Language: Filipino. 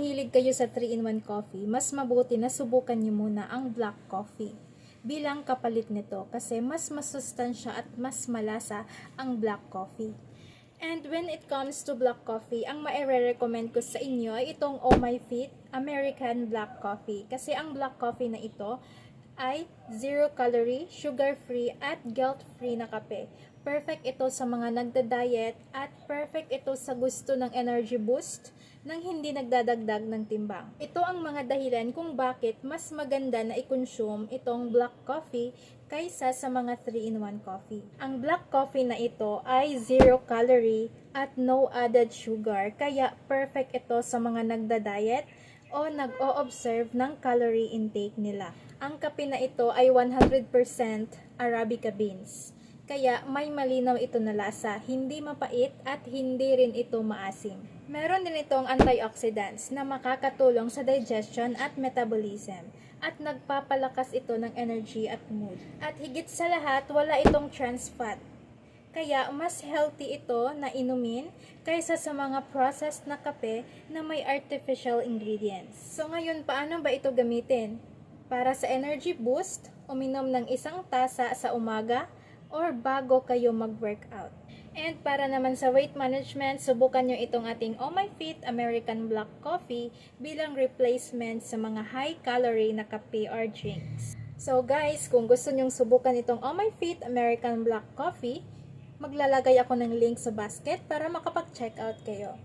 mahilig kayo sa 3-in-1 coffee, mas mabuti na subukan nyo muna ang black coffee bilang kapalit nito kasi mas masustansya at mas malasa ang black coffee. And when it comes to black coffee, ang maire-recommend ko sa inyo ay itong Oh My Feet American Black Coffee. Kasi ang black coffee na ito ay 0 calorie, sugar-free at guilt-free na kape. Perfect ito sa mga nagda-diet at perfect ito sa gusto ng energy boost nang hindi nagdadagdag ng timbang. Ito ang mga dahilan kung bakit mas maganda na i-consume itong black coffee kaysa sa mga 3-in-1 coffee. Ang black coffee na ito ay 0 calorie at no added sugar, kaya perfect ito sa mga nagda-diet o nag-o-observe ng calorie intake nila. Ang kape na ito ay 100% Arabica beans. Kaya may malinaw ito na lasa, hindi mapait at hindi rin ito maasim. Meron din itong antioxidants na makakatulong sa digestion at metabolism at nagpapalakas ito ng energy at mood. At higit sa lahat, wala itong trans fat. Kaya mas healthy ito na inumin kaysa sa mga processed na kape na may artificial ingredients. So ngayon, paano ba ito gamitin? Para sa energy boost, uminom ng 1 tasa sa umaga or bago kayo mag-workout. And para naman sa weight management, subukan nyo itong ating Oh My Feet American Black Coffee bilang replacement sa mga high-calorie na kape or drinks. So guys, kung gusto nyong subukan itong Oh My Feet American Black Coffee, maglalagay ako ng link sa basket para makapag-check out kayo.